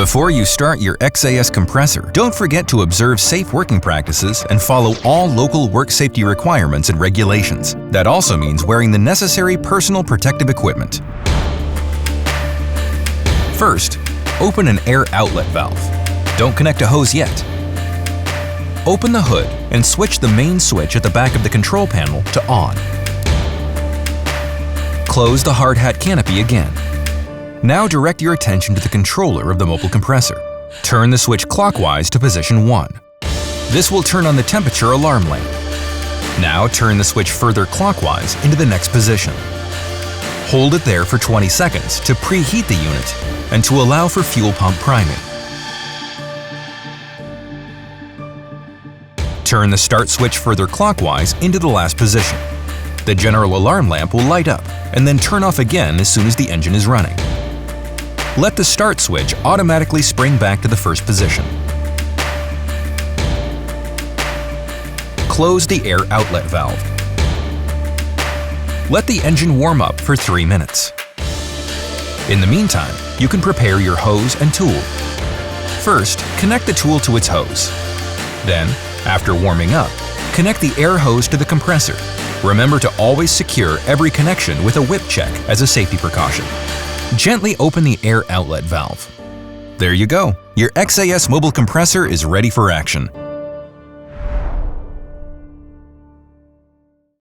Before you start your XAS compressor, don't forget to observe safe working practices and follow all local work safety requirements and regulations. That also means wearing the necessary personal protective equipment. First, open an air outlet valve. Don't connect a hose yet. Open the hood and switch the main switch at the back of the control panel to on. Close the hard hat canopy again. Now direct your attention to the controller of the mobile compressor. Turn the switch clockwise to position 1. This will turn on the temperature alarm lamp. Now turn the switch further clockwise into the next position. Hold it there for 20 seconds to preheat the unit and to allow for fuel pump priming. Turn the start switch further clockwise into the last position. The general alarm lamp will light up and then turn off again as soon as the engine is running. Let the start switch automatically spring back to the first position. Close the air outlet valve. Let the engine warm up for 3 minutes. In the meantime, you can prepare your hose and tool. First, connect the tool to its hose. Then, after warming up, connect the air hose to the compressor. Remember to always secure every connection with a whip check as a safety precaution. Gently open the air outlet valve. There you go! Your XAS mobile compressor is ready for action.